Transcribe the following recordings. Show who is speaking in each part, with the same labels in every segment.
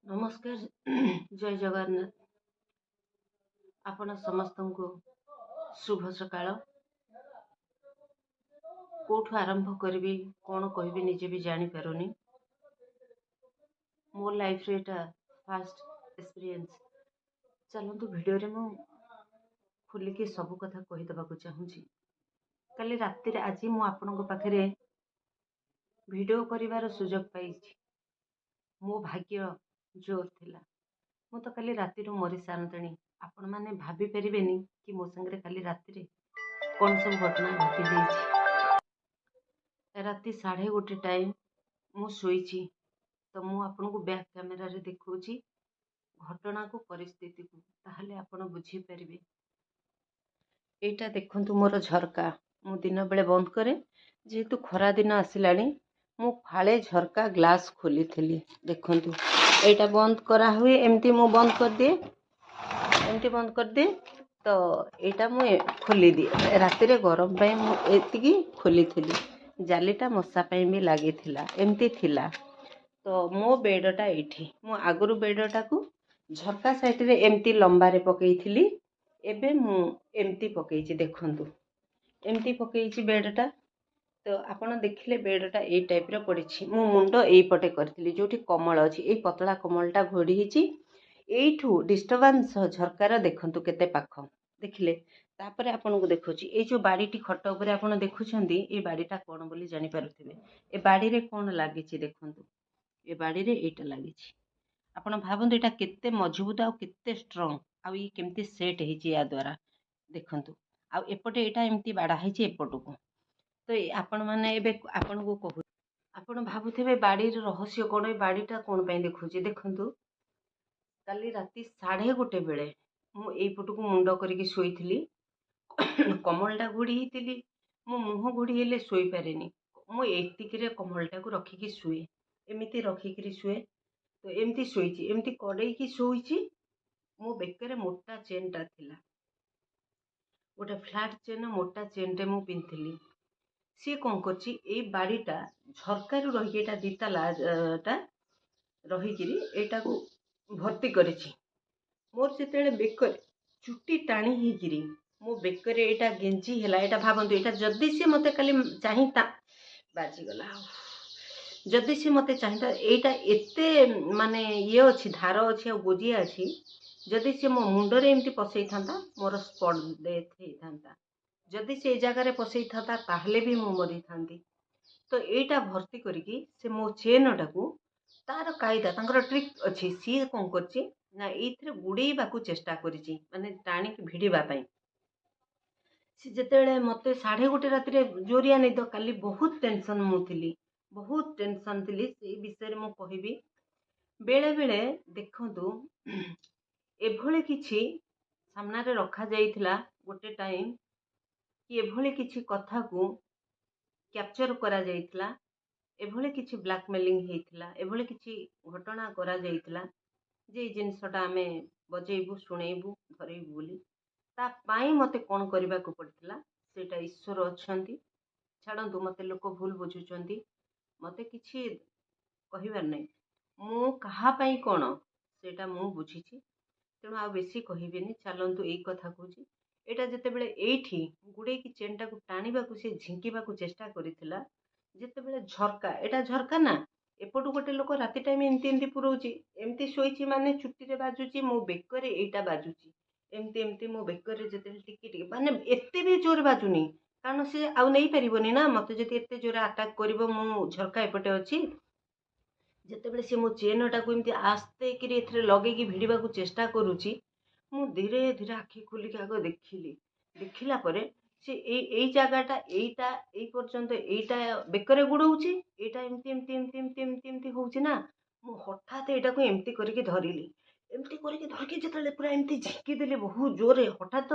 Speaker 1: नमस्कार जय जगन्नाथ आपण समस्त को शुभ सकाळ कोठु आरंभ करी कौन कहबी निजे भी जानी पारुनी मो लाइफ रे एटा फास्ट एक्सपीरियंस चलतु वीडियो रे मु खुलिकी सब कथा कही दबा को चाहूची काली राति रे आज मु आपन को पाखरे वीडियो करिवार सुजोग पाइछि मो भाग्य जोर थिला मु तो काली राति रो मरी सारतणी आपण माने भाभी परिबेनी कि मो संगे काली राति रे कौन सब घटना घटी जाइछि राति 1:30 टाइम मु सोईछि तो मु आपन को बैक कैमरा रे देखौछि घटना को परिस्थिति को ताहले आपण बुझी परिबे एटा देखंतु मोर झरका मु दिन बेले बंद करे जेहेतु खरा दिन आसिलानी मु फाळे झरका ग्लास खोली थिली देखंतु एटा बंद करा हुए एमती मु बंद कर दे तो एटा मु खोली दिए राति रे गरम पय मु एतिकी खोली थिली जालीटा मशा पय भी लागी थिला एमती थिला तो मो बेडटा एठी मु आगरु बेडटा को झरका साइड रे एमती लंबा रे पकई थिली एबे मु एमती पकईची देखंतु एमती पकईची बेडटा तो आपण देखिले बेडटा ए टाइप रे पड़िछि मु मुंडो एई पटे करथिली जोठी कमल अछि एई पतला कमलटा घोड़ी हिची एइठू डिस्टर्बेंस झरकार देखंतु केते पाख देखिले तापर आपन को देखौची ए जो बाड़ीटी खट ऊपर आपन देखुछंती ए बाड़ीटा कोन बोली जानि पारुथिबे ए बाड़ी रे कोन लागिछि देखंतु ए बाड़ी रे एटा लागिछि आपण भाबंतु एटा केते मजबूत आ केते स्ट्रांग आ ई केमती सेट हिची या द्वारा देखंतु आ एपटे एटा एमती बाड़ा हिची एपटको तो आपण माने एबे आपण को कहू आपण भाबुथिबे बाड़ी रे रहस्य कोन ए बाड़ीटा कोन पय देखुची देखंतु काली राति 1:30 बेले मु एई पटको मुंडो करिकि सोईथिली कमलटा घोड़ी हितिली मु मुह घोड़ी हेले सोई पारेनी मु एतिकी रे कमलटा को रखिकी सुए एमिति रखिकी सुए तो एमती सोईची एमती कडेकी सोईची मो बेकरे मोटा चेनटा थिला गोटे फ्लैट चेन मोटा चेनटे मु पिंथिली सी कौन करची ए बाड़ीटा झरकारु रही एटा दितालाटा रहीकिरी एटा को भर्ती करिछि मोर सेतेले बेकर चुट्टी टाणी हिकिरी मो बेकरे एटा गेंजी हेला एटा भाबंतु एटा जदी से मते खाली चाहिता बाजी गला जदी से मते चाहिता एटा एते माने ये अछि धार अछि आ गोजिया अछि जदी से मो मुंडो रे एमती पसई थांता मोर स्पॉट डेथ हे थांता जदी से ए जगह रे पसई थांता ताहले भी मो मरी थांती तो एटा भर्ती करिकी से मो चेनटा को तार कायदा तांकर ट्रिक अछि सी कोन करची ना एथरे गुडेइबा को चेष्टा करिची माने टाणी के भिडीबा पई सी जेतेले मते 1:30 राति रे जोरिया निद काली बहुत टेंशन मु थिली बहुत टेंशन थिली से विषय रे मु कहिबी बेले बेले देखंतु एभले किछि सामना रे रखा जाइथिला गोटे टाइम कि एभले किछि कथा को कैप्चर करा जाइथिला एभले किछि ब्लैकमेलिंग हेइथिला एभले किछि घटना करा जाइथिला जे जिनसटा आमे बजेइबु सुनेइबु धरेइबु बोली ता पाई मते कोन करबा को पड़थिला सेटा ईश्वर अछंती छाडंतु मते लोक भूल बुझुचंती मते किछि कहिबार नै मु कहा पाई कोन सेटा मु बुझिछि तेणु आ बेसी कहिबेनी चलंतु एई कथा कहूची एटा जते बेले एठी गुडे की चेनटा को टाणीबा को से झिंकीबा को चेष्टा करिथिला जते बेले झरका एटा झरका ना एपटू गोटे लोक राति टाइम एमती एमती पुरौची एमती सोईची माने चुट्टी रे बाजुची मो बेकरे एटा बाजुची एमती एमती मो बेकरे जते टिकी टिकी माने एते भी जोर बाजुनी कारण से आउ नहीं परिबोनी ना मते जति एते जोर अटैक करिवो मो झरका एपटे अछि जते बेले से मो चेनटा को एमती आस्ते कि एथरे लगे की भिडीबा को चेष्टा करूची मु धीरे धीरे आखि खोली के आगो देखिला परे से एई जगहटा एईटा एई पर्यंत एईटा बेकरे गुडौची एईटा एमती एमती एमती एमती एमती एमती होउची ना मु हठात एटा को एमती करके धरिली एमती करके धरके जतले पूरा एमती झिकी देली बहुत जोरे हठात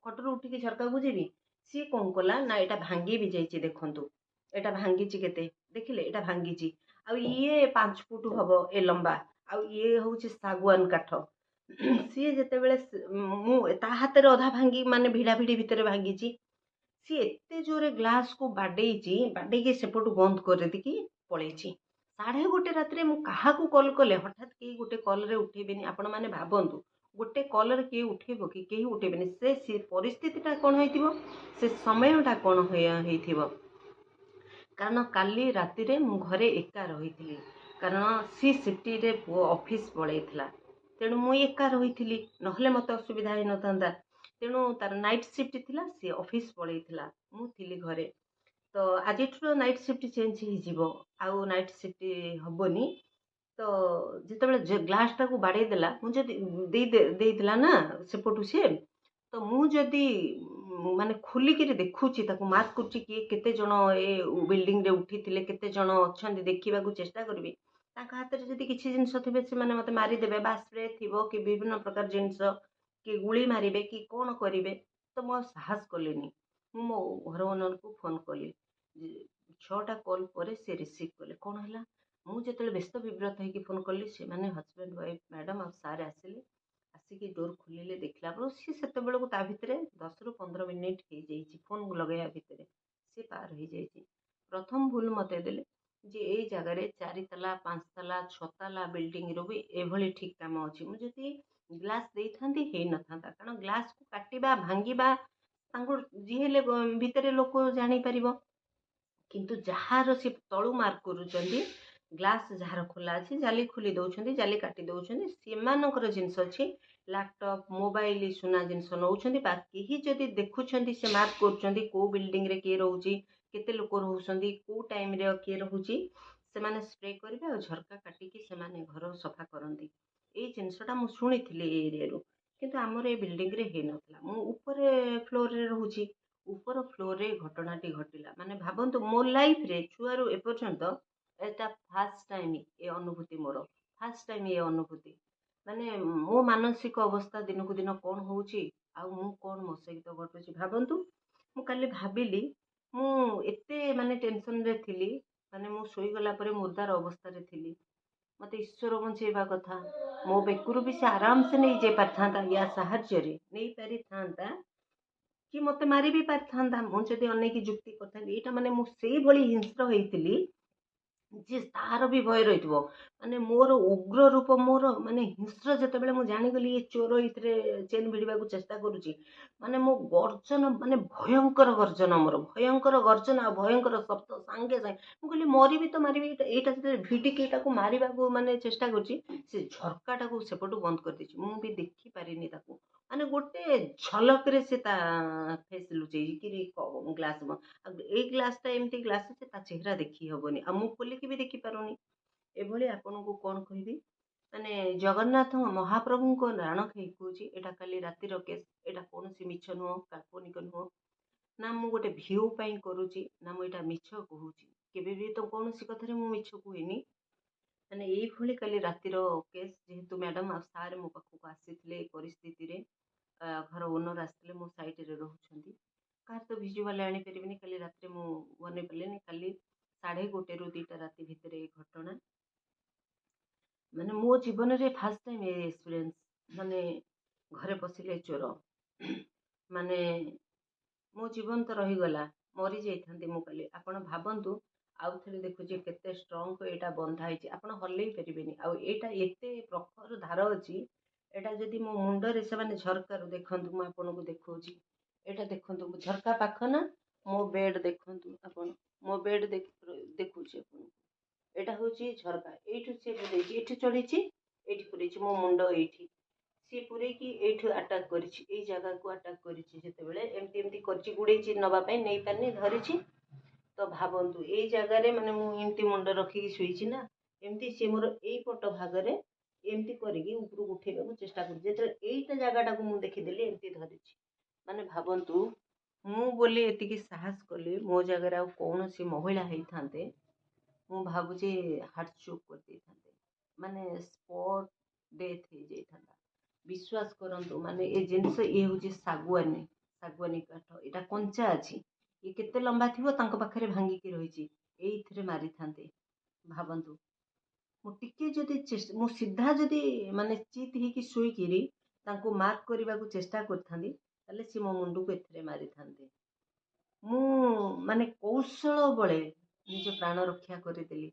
Speaker 1: खटरू उठी के झरका को जेबी सी कोन कला ना एटा भांगी भी जाईची देखंतु एटा भांगीची केते देखिले एटा भांगीची आ ये 5 फुट हबो ए लंबा आ ये होउची सागवान काठ सी जेते बेले मु ता हाथ रे अधा भांगी माने भिड़ा भिड़ी भितरे भांगीची सी एते जोरे ग्लास को बाडेई के सेपटू बंद कर दी कि पलैची 1:30 ରାତିରେ ମୁଁ କାହାକୁ କଲ୍ କଲେ ହଠାତ୍ କେହି ଗୋଟେ କଲ୍ରେ ଉଠେଇବେନି। ଆପଣମାନେ ଭାବନ୍ତୁ ଗୋଟେ କଲ୍ରେ କିଏ ଉଠେଇବ କି? କେହି ଉଠେଇବେନି। ସେ ପରିସ୍ଥିତିଟା କ'ଣ ହେଇଥିବ, ସେ ସମୟଟା କ'ଣ ହେଇଥିବ। କାରଣ କାଲି ରାତିରେ ମୁଁ ଘରେ ଏକା ରହିଥିଲି, କାରଣ ସିଟିରେ ପୁଅ ଅଫିସ୍ ପଳେଇଥିଲା, ତେଣୁ ମୁଁ ଏକା ରହିଥିଲି, ନହେଲେ ମୋତେ ଅସୁବିଧା ହେଇନଥାନ୍ତା। ତେଣୁ ତାର ନାଇଟ୍ ସିଫ୍ଟ ଥିଲା, ସିଏ ଅଫିସ୍ ପଳେଇଥିଲା, ମୁଁ ଥିଲି ଘରେ। ତ ଆଜିଠୁ ନାଇଟ୍ ସିଫ୍ଟ ଚେଞ୍ଜ ହେଇଯିବ, ଆଉ ନାଇଟ୍ ସିଫ୍ଟ ହବନି। ତ ଯେତେବେଳେ ଗ୍ଲାସଟାକୁ ବାଡ଼େଇ ଦେଲା, ମୁଁ ଯଦି ଦେଇଥିଲା ନା ସେପଟୁ ସିଏ, ତ ମୁଁ ଯଦି ମାନେ ଖୋଲିକିରି ଦେଖୁଛି, ତାକୁ ମାର୍କ କରୁଛି କିଏ କେତେ ଜଣ ଏ ବିଲ୍ଡିଂରେ ଉଠିଥିଲେ, କେତେ ଜଣ ଅଛନ୍ତି ଦେଖିବାକୁ ଚେଷ୍ଟା କରିବି। ତାଙ୍କ ହାତରେ ଯଦି କିଛି ଜିନିଷ ଥିବେ ସେମାନେ ମୋତେ ମାରିଦେବେ, ବା ସ୍ପ୍ରେ ଥିବ କି ବିଭିନ୍ନ ପ୍ରକାର ଜିନିଷ, କି ଗୁଳି ମାରିବେ କି କ'ଣ କରିବେ। ତ ମୁଁ ଆଉ ସାହସ କଲିନି। ମୁଁ ମୋ ଘର ଓନରକୁ ଫୋନ୍ କଲି। 6ଟା କଲ୍ ପରେ ସେ ରିସିଭ୍ କଲେ। କ'ଣ ହେଲା, ମୁଁ ଯେତେବେଳେ ବ୍ୟସ୍ତ ବିବ୍ରତ ହେଇକି ଫୋନ୍ କଲି, ସେମାନେ ହଜବେଣ୍ଡ ୱାଇଫ୍ ମ୍ୟାଡ଼ାମ୍ ଆଉ ସାର୍ ଆସିଲେ। ଆସିକି ଡୋର୍ ଖୋଲିଲେ, ଦେଖିଲା ବେଳକୁ ସିଏ ସେତେବେଳକୁ ତା ଭିତରେ 10ରୁ 15 ମିନିଟ୍ ହେଇଯାଇଛି, ଫୋନ୍ ଲଗାଇବା ଭିତରେ ସିଏ ପାର ହେଇଯାଇଛି। ପ୍ରଥମ ଭୁଲ ମୋତେ ଦେଲେ ଯେ ଏଇ ଜାଗାରେ 4 ତାଲା 5 ତାଲା 6 ତାଲା ବିଲ୍ଡିଂର ବି ଏଭଳି ଠିକ୍ କାମ ଅଛି। ମୁଁ ଯଦି ଗ୍ଲାସ୍ ଦେଇଥାନ୍ତି ହେଇନଥାନ୍ତା, କାରଣ ଗ୍ଲାସ୍କୁ କାଟିବା ଭାଙ୍ଗିବା ତାଙ୍କୁ ଯିଏ ହେଲେ ଭିତରେ ଲୋକ ଜାଣିପାରିବ। କିନ୍ତୁ ଯାହାର ସେ ତଳୁ ମାର୍କ କରୁଛନ୍ତି, ଗ୍ଲାସ୍ ଯାହାର ଖୋଲା ଅଛି, ଜାଲି ଖୋଲି ଦେଉଛନ୍ତି, ଜାଲି କାଟି ଦେଉଛନ୍ତି, ସେମାନଙ୍କର ଜିନିଷ ଅଛି। ଲ୍ୟାପଟପ୍ ମୋବାଇଲ ସୁନା ଜିନିଷ ନେଉଛନ୍ତି, ବା କେହି ଯଦି ଦେଖୁଛନ୍ତି ସେ ମାର୍କ କରୁଛନ୍ତି କେଉଁ ବିଲ୍ଡିଂରେ କିଏ ରହୁଛି, କେତେ ଲୋକ ରହୁଛନ୍ତି, କେଉଁ ଟାଇମ୍ରେ କିଏ ରହୁଛି, ସେମାନେ ସ୍ପ୍ରେ କରିବେ ଆଉ ଝରକା କାଟିକି ସେମାନେ ଘର ସଫା କରନ୍ତି। ଏଇ ଜିନିଷଟା ମୁଁ ଶୁଣିଥିଲି ଏ ଏରିଆରୁ, କିନ୍ତୁ ଆମର ଏ ବିଲ୍ଡିଂରେ ହେଇନଥିଲା। ମୁଁ ଉପର ଫ୍ଲୋରରେ ରହୁଛି, ଉପର ଫ୍ଲୋରରେ ଘଟଣାଟି ଘଟିଲା। ମାନେ ଭାବନ୍ତୁ, ମୋ ଲାଇଫ୍ରେ ଛୁଆରୁ ଏପର୍ଯ୍ୟନ୍ତ ଏଟା ଫାର୍ଷ୍ଟ ଟାଇମ୍ ଏ ଅନୁଭୂତି ମୋର, ଫାର୍ଷ୍ଟ ଟାଇମ୍ ଏ ଅନୁଭୂତି। ମାନେ ମୋ ମାନସିକ ଅବସ୍ଥା ଦିନକୁ ଦିନ କ'ଣ ହେଉଛି, ଆଉ ମୁଁ କ'ଣ ମୋ ସହିତ ଘଟୁଛି ଭାବନ୍ତୁ। ମୁଁ କାଲି ଭାବିଲି, ମୁଁ ଏତେ ମାନେ ଟେନସନ୍ରେ ଥିଲି, ମାନେ ମୁଁ ଶୋଇଗଲା ପରେ ମୁର୍ଦାର ଅବସ୍ଥାରେ ଥିଲି। ମୋତେ ଈଶ୍ୱର ବଞ୍ଚେଇବା କଥା। ମୋ ବେକରୁ ବି ସେ ଆରାମସେ ନେଇଯାଇ ପାରିଥାନ୍ତା, ୟା ସାହାଯ୍ୟରେ ନେଇପାରିଥାନ୍ତା, କି ମୋତେ ମାରି ବି ପାରିଥାନ୍ତା। ମୁଁ ଯଦି ଅନେଇକି ଯୁକ୍ତି କରିଥାନ୍ତି, ଏଇଟା ମାନେ ମୁଁ ସେଇଭଳି ହିଂସ୍ର ହେଇଥିଲି ଯେ ତାର ବି ଭୟ ରହିଥିବ। ମାନେ ମୋର ଉଗ୍ର ରୂପ, ମୋର ମାନେ ହିଂସ୍ର ଯେତେବେଳେ ମୁଁ ଜାଣିଗଲି ଏ ଚୋର ଏଥିରେ ଚେନ୍ ଭିଡ଼ିବାକୁ ଚେଷ୍ଟା କରୁଛି, ମାନେ ମୋ ଗର୍ଜନ, ମାନେ ଭୟଙ୍କର ଗର୍ଜନ, ମୋର ଭୟଙ୍କର ଗର୍ଜନ ଆଉ ଭୟଙ୍କର ଶବ୍ଦ ସାଙ୍ଗେ ସାଙ୍ଗେ। ମୁଁ କହିଲି ମରିବି ତ ମାରିବି। ଏଇଟା ଯେତେବେଳେ ଭିଡ଼ିକି ଏଇଟାକୁ ମାରିବାକୁ ମାନେ ଚେଷ୍ଟା କରୁଛି, ସେ ଝରକାଟାକୁ ସେପଟୁ ବନ୍ଦ କରିଦେଇଛି। ମୁଁ ବି ଦେଖିପାରିନି ତାକୁ, ମାନେ ଗୋଟେ ଝଲକରେ ସେ ତା ଫେସ୍ ଲୁଚେଇକିରି ଗ୍ଲାସ୍। ଆଉ ଏଇ ଗ୍ଲାସ୍ଟା ଏମିତି ଗ୍ଲାସ୍ ଯେ ତା ଚେହେରା ଦେଖି ହବନି, ଆଉ ମୁଁ ଖୋଲିକି ବି ଦେଖିପାରୁନି। ଏଭଳି ଆପଣଙ୍କୁ କ'ଣ କହିବି, ମାନେ ଜଗନ୍ନାଥଙ୍କ ମହାପ୍ରଭୁଙ୍କ ରାଣ ଖାଇ କହୁଛି, ଏଇଟା କାଲି ରାତିର କେସ୍। ଏଇଟା କୌଣସି ମିଛ ନୁହଁ, କାଳ୍ପନିକ ନୁହଁ, ନା ମୁଁ ଗୋଟେ ଭିଉ ପାଇଁ କରୁଛି, ନା ମୁଁ ଏଇଟା ମିଛ କହୁଛି। କେବେ ବି ତ କୌଣସି କଥାରେ ମୁଁ ମିଛ କୁହେନି। ମାନେ ଏଇଭଳି କାଲି ରାତିର କେସ୍। ଯେହେତୁ ମ୍ୟାଡ଼ାମ୍ ଆଉ ସାର୍ ମୋ ପାଖକୁ ଆସିଥିଲେ ଏ ପରିସ୍ଥିତିରେ, ଘର ଓନର୍ ଆସିଥିଲେ, ମୋ ସାଇଡ଼ରେ ରହୁଛନ୍ତି, କାହାର ତ ଭିଜୁଆଲ୍ ଆଣିପାରିବିନି। କାଲି ରାତିରେ ମୁଁ ବନେଇ ପାରିଲିନି। କାଲି 1:30ରୁ 2ଟା ରାତି ଭିତରେ ଏ ଘଟଣା। ମାନେ ମୋ ଜୀବନରେ ଫାର୍ଷ୍ଟ ଟାଇମ୍ ଏ ଏକ୍ସପିରିଏନ୍ସ। ମାନେ ଘରେ ପଶିଲେ ଚୋର, ମାନେ ମୋ ଜୀବନ ତ ରହିଗଲା, ମରିଯାଇଥାନ୍ତି ମୁଁ କାଲି। ଆପଣ ଭାବନ୍ତୁ, ଆଉ ଥରେ ଦେଖୁଛି କେତେ ଷ୍ଟ୍ରଙ୍ଗ ଏଇଟା ବନ୍ଧା ହେଇଛି, ଆପଣ ହଲେଇ ପାରିବେନି। ଆଉ ଏଇଟା ଏତେ ପ୍ରଖର ଧାର ଅଛି, ଏଇଟା ଯଦି ମୋ ମୁଣ୍ଡରେ, ସେମାନେ ଝରକାରୁ ଦେଖନ୍ତୁ, ମୁଁ ଆପଣଙ୍କୁ ଦେଖାଉଛି, ଏଇଟା ଦେଖନ୍ତୁ ଝରକା ପାଖ ନା, ମୋ ବେଡ୍ ଦେଖନ୍ତୁ ଆପଣ, ମୋ ବେଡ୍ ଦେଖୁଛି ଆପଣଙ୍କୁ, ଏଇଟା ହେଉଛି ଝରକା। ଏଇଠୁ ସିଏ ପୁରେଇଛି, ଏଇଠୁ ଚଢ଼ିଛି, ଏଇଠି ପୁରେଇଛି, ମୋ ମୁଣ୍ଡ ଏଇଠି ସିଏ ପୁରେଇକି ଏଇଠୁ ଆଟାକ୍ କରିଛି, ଏଇ ଜାଗାକୁ ଆଟାକ୍ କରିଛି। ଯେତେବେଳେ ଏମିତି ଏମିତି କରିଛି, ଗୁଡ଼େଇଛି ନେବା ପାଇଁ, ନେଇପାରିନି, ଧରିଛି। ତ ଭାବନ୍ତୁ ଏଇ ଜାଗାରେ, ମାନେ ମୁଁ ଏମିତି ମୁଣ୍ଡ ରଖିକି ଶୋଇଛି ନା, ଏମିତି ସିଏ ମୋର ଏଇ ପଟ ଭାଗରେ ଏମିତି କରିକି ଉପରକୁ ଉଠେଇବାକୁ ଚେଷ୍ଟା କରୁଛି। ଯେତେବେଳେ ଏଇଟା ଜାଗାଟାକୁ ମୁଁ ଦେଖିଦେଲି, ଏମିତି ଧରିଛି। ମାନେ ଭାବନ୍ତୁ, ମୁଁ ବୋଲି ଏତିକି ସାହସ କଲି, ମୋ ଜାଗାରେ ଆଉ କୌଣସି ମହିଳା ହେଇଥାନ୍ତେ, ମୁଁ ଭାବୁଛି ହାର୍ଟ ଚୋକ୍ କରିଦେଇଥାନ୍ତେ, ମାନେ ସ୍ପଟ୍ ଡେଥ୍ ହେଇଯାଇଥାନ୍ତା। ବିଶ୍ୱାସ କରନ୍ତୁ, ମାନେ ଏ ଜିନିଷ, ଇଏ ହେଉଛି ଶାଗୁଆନୀ, ଶାଗୁଆନୀ କାଠ, ଏଇଟା କଞ୍ଚା ଅଛି, ଇଏ କେତେ ଲମ୍ବା ଥିବ, ତାଙ୍କ ପାଖରେ ଭାଙ୍ଗିକି ରହିଛି, ଏଇଥିରେ ମାରିଥାନ୍ତେ। ଭାବନ୍ତୁ, ମୁଁ ଟିକେ ଯଦି ମୁଁ ସିଧା ଯଦି ମାନେ ଚିତ୍ ହେଇକି ଶୋଇକିରି ତାଙ୍କୁ ମାର୍କ କରିବାକୁ ଚେଷ୍ଟା କରିଥାନ୍ତି, ତାହେଲେ ସେ ମୋ ମୁଣ୍ଡକୁ ଏଥିରେ ମାରିଥାନ୍ତେ। ମୁଁ ମାନେ କୌଶଳ ବଳେ ନିଜ ପ୍ରାଣ ରକ୍ଷା କରିଦେଲି।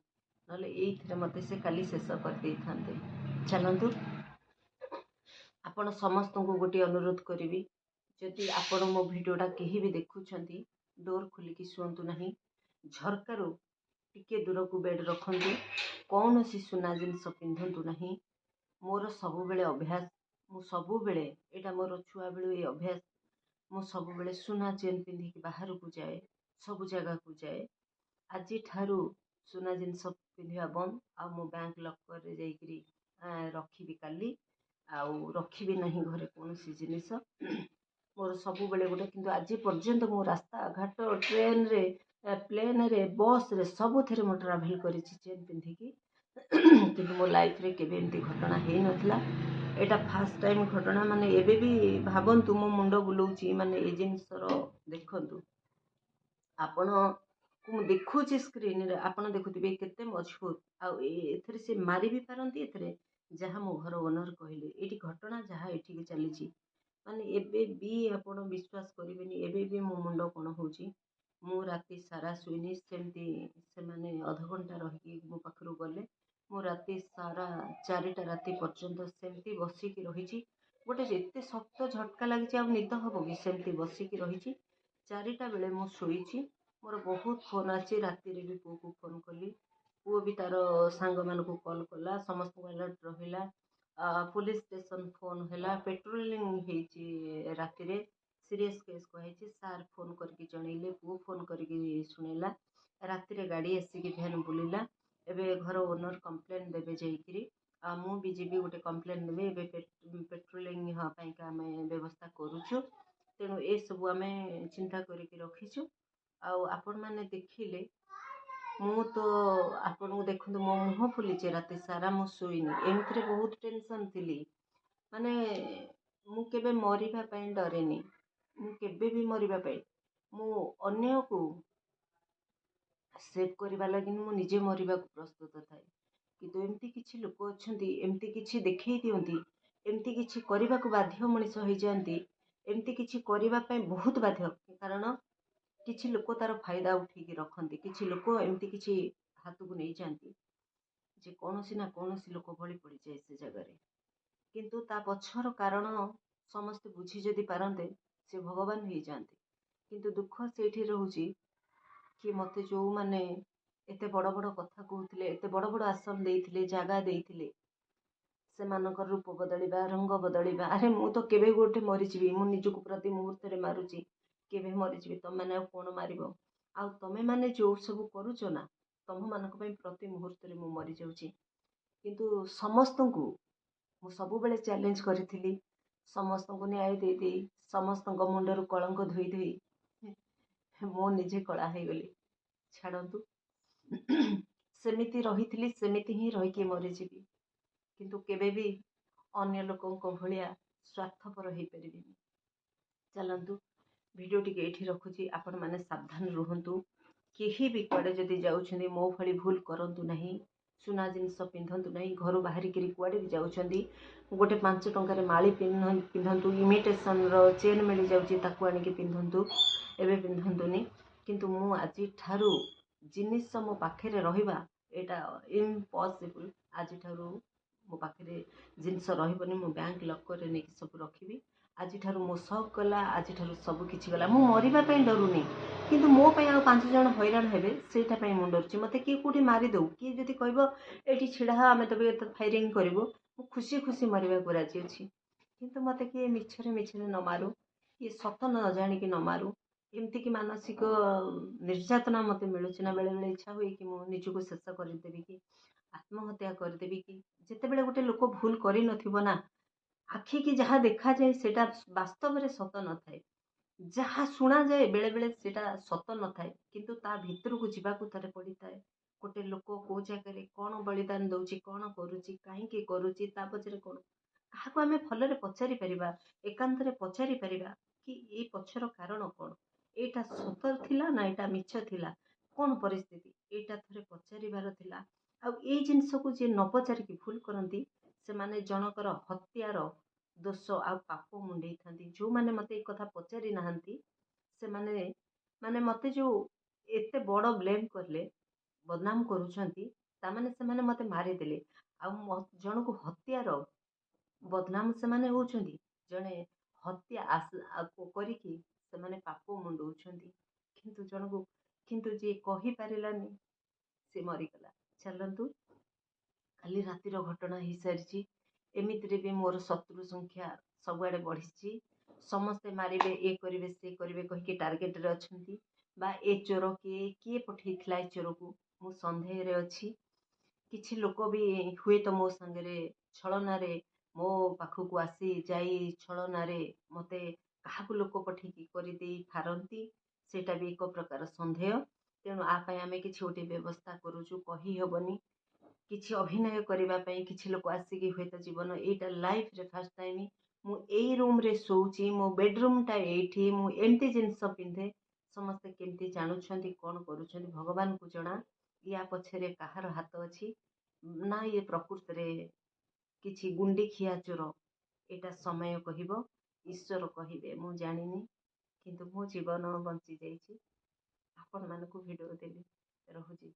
Speaker 1: नले एइथिरे मते से काली शेष कर देइथान्ते। चलंतु आपण समस्त को गोटे अनुरोध करी, जदि आपण मो भिडियोटा कहीं भी देखुंट डोर खोलिकी शुंतु ना, झरकार टिके दूर को बेड रखु, कौन सी सुना जिनस पिंधतु ना। मोर सबु बेले अभ्यास, मु सबु बेले एटा मोर छुआ बेलू ए अभ्यास, मु सबु बेले सुना चेन पिंधिकी बाहर को जाए, सबु जगह को जाए। आज ठारू सुना जिनस पिंधा बंद, आ मो बैंक लकर रे जाइकरी रखी काली, आउ रखी ना घरे कौन सी जिनिस मोर सबु बेले गोटे। किंतु आज पर्यंत मो रास्ता घाट ट्रेन रे प्लेन रे बस रे सबु थे मो ट्राभेल करी चेन पिंधिकी किंतु मो लाइफ रे केबे एमती घटना हे नथिला। एटा फास्ट टाइम घटना, माने एबे भी भाबंतु मो मुंड बुलाउची, माने ए जिनसर देखंतु आपण को देखुची स्क्रीन रे, आपण देखुथिबे केते मजबूत, आ एथरे से मारी भी पारंती। एथरे जहा मो घर ओनर कहले एटी घटना जहा एठी के चलीची, माने एबे भी आपण विश्वास करिवेनी, एबे भी मो मुंड कोन होची। मु राति सारा सुइनी, सेमती से माने आधा घंटा रही मो पाखरु गले, मु राति सारा 4टा राति पर्यंत सेमती बसिकी रही। गोटे एते शक्त झटका लगी आ निद हम कि सेमती बसिकी रही। 4टा बेले मु शोईची, मोर बहुत फोन आछि, राति रे भी पुओ को फोन कली, पुओ भी तार सांग मानकु कॉल कला, समस्त अलर्ट रहिला। पुलिस स्टेशन फोन हैला, पेट्रोलिंग हेची राति रे, सीरियस केस कहिछि, सार फोन करके जणैले, पुओ फोन करके सुनैला, राति रे गाड़ी आसिकी भ्यान बुलिला। एबे घर ओनर कंप्लेन देबे जाइकरी, आ मु भी जीबी गोटे कंप्लेन देबे। एबे पेट्रोलिंग पाइका आमे व्यवस्था करूछु, तेणु ए सब आमे चिंता करके रखीछु। आपण माने देखिले, मु तो आपण को देखु मो मुह फुलीचे, राति सारा मु सोईनी, एमथरे बहुत टेंशन थिली। माने मु केबे मरिबा पई डरेनी, मु केबे भी मरिबा पई, मु अन्य को सेव करबा लागि मु निजे मरिबा को प्रस्तुत थाए। किंतु एमती किछि लोक अछंती, एमती किछि देखै दियंती, एमती किछि करबा को बाध्य मनिष होई जानती, एमती किछि करबा पई बहुत बाध्य। कारण किछि लोक तार फायदा उठेकी रखती, किछि लोक एमती किछि हाथ को नहीं जाती जे कौनसी ना कौनसी लोक भली पड़ जाए से जगह। किंतु ता पछर कारण समस्त बुझी जदि पारंते से भगवान हो जाते। किंतु दुख से रोचे कि मते जो माने एते बड़ बड़ कथा कहते, एते बड़ बड़ आसन देइथिले, जागा देइथिले, से मानकर रूप बदलिबा, रंग बदलिबा। अरे मु तो केबे गोटे मरीजी, मु निजको प्रति मुहूर्त रे मारुची, केबे मरीजी, तुम मैंने कौन मारिबो? आ तमे माने जो सब करूचो ना, तुम मानक पई प्रति मुहूर्त रे मु मरी जाउची। किंतु समस्त को मु सब बेले चैलेंज करिथिली, समस्त को न्याय दे दे, समस्त मुंडर कलंक धोई धोई मो निजे कला हो गली। छाड़ू सेमिति रही, सेमिति ही रहीकि मरीजी, किंतु केबे भी अन्य लोकों भलिया स्वार्थपर हो पारिनी। चलतु वीडियो टी ये रखुची, आपण मैंने सावधान रुहतु। केही भी कुआडे जदि जाउछंदी मो भली भूल करंतु नहीं, सुना जिनस पिंधंतु नहीं। घर बाहर कुआडे भी जाउछंदी गोटे 5 टंकार माली पिंधंतु, इमिटेशन रो चेन मिल जाउची ताकू आनिके पिंधंतु, एबे पिंधंतुनी। किंतु मु आज ठारू जिनिस मो पाखे रहिबा एटा इम्पॉसिबल। आज ठारू मो पाखे जिनस रहिबनी, मो बैंक लकर रे नेकी सब रखिबी। आज ठारू मो शौक गला, आज ठारू सब किछि गला। मु मरिबा पई डरुनी, किंतु मो पई आ 5 जण हैरान हेबे सेटा पई मु डरची। मते किए कोठी मारी दउ, किए जदि कहबो एठी छिड़ा आमे तबे फायरिंग करबो, मु खुशी खुशी मरिबा को राजी अछि। किंतु मते किए मिछरे मिछरे न मारू, किए सत न जानि कि न मारू। एमती कि मानसिक निर्यातना मते मिलुछि ना, बेले बेले इच्छा हुए कि मु निजको शेष करदेबी कि आत्महत्या करदेबी कि। जेतेबेले गोटे लोक भूल करि नथिबो ना, आखि की जहाँ देखा जाए सेटा वास्तव में सत न थाए, जहाँ शुणा जाए बेले बेले सेटा सत न थाए, किंतु ता भितर को जीवाकू थरे पड़ी थाए। गोटे लोक को जगह कौन बलिदान दउची, कौन करूची, काहींकी करूची, ता पछरे कौन काहाकू आमे भलरे पचारि परिबा, एकांतरे पचारि परिबा कि ए पछर कारण कौन, एटा सत थिला ना एटा मिछ थिला, कौन परिस्थिति, एटा थरे पचारिबार थिला। आ ए जिंस को जे न पचारिकी भूल करंती, से माने जनकर हत्यार दोष आ पाप मुंडे था। जो माने मते एक कथा पचारि नाहंती, से माने मते जो एते बड़ ब्लेम करले, बदनाम करूछंती, ତାମାନେ ସେମାନେ ମୋତେ ମାରିଦେଲେ। ଆଉ ଜଣକୁ ହତ୍ୟାର ବଦନାମ ସେମାନେ ହେଉଛନ୍ତି। ଜଣେ ହତ୍ୟା କରିକି ସେମାନେ ପାପ ମୁଣ୍ଡଉଛନ୍ତି। କିନ୍ତୁ ଯିଏ କହିପାରିଲାନି ସେ ମରିଗଲା। ଚାଲନ୍ତୁ, କାଲି ରାତିର ଘଟଣା ହେଇସାରିଛି। ଏମିତିରେ ବି ମୋର ଶତ୍ରୁ ସଂଖ୍ୟା ସବୁଆଡ଼େ ବଢ଼ିଛି। ସମସ୍ତେ ମାରିବେ, ଏ କରିବେ, ସେ କରିବେ କହିକି ଟାର୍ଗେଟରେ ଅଛନ୍ତି। ବା ଏ ଚୋର କିଏ ପଠେଇଥିଲା ଏ ଚୋରକୁ ମୁଁ ସନ୍ଦେହରେ ଅଛି। କିଛି ଲୋକ ବି ହୁଏତ ମୋ ସାଙ୍ଗରେ ଛଳନାରେ ମୋ ପାଖକୁ ଆସି ଯାଇ ଛଳନାରେ ମୋତେ କାହାକୁ ଲୋକ ପଠେଇକି କରିଦେଇ ପାରନ୍ତି। ସେଇଟା ବି ଏକ ପ୍ରକାର ସନ୍ଦେହ। ତେଣୁ ଆ ପାଇଁ ଆମେ କିଛି ଗୋଟେ ବ୍ୟବସ୍ଥା କରୁଛୁ। କହିହେବନି। କିଛି ଅଭିନୟ କରିବା ପାଇଁ କିଛି ଲୋକ ଆସିକି ହୁଏତ ଜୀବନ ଏଇଟା ଲାଇଫରେ ଫାର୍ଷ୍ଟ ଟାଇମ୍ ମୁଁ ଏଇ ରୁମ୍ରେ ଶୋଉଛି, ମୋ ବେଡରୁମ୍ଟା ଏଇଠି, ମୁଁ ଏମିତି ଜିନିଷ ପିନ୍ଧେ। ସମସ୍ତେ କେମିତି ଜାଣୁଛନ୍ତି, କ'ଣ କରୁଛନ୍ତି ଭଗବାନଙ୍କୁ ଜଣା। ୟା ପଛରେ କାହାର ହାତ ଅଛି ନା ଇଏ ପ୍ରକୃତରେ କିଛି ଗୁଣ୍ଡି ଖିଆ ଚୋର, ଏଇଟା ସମୟ କହିବ, ଈଶ୍ୱର କହିବେ, ମୁଁ ଜାଣିନି। କିନ୍ତୁ ମୋ ଜୀବନ ବଞ୍ଚିଯାଇଛି। ଆପଣମାନଙ୍କୁ ଭିଡ଼ିଓ ଦେଲି। ରହୁଛି।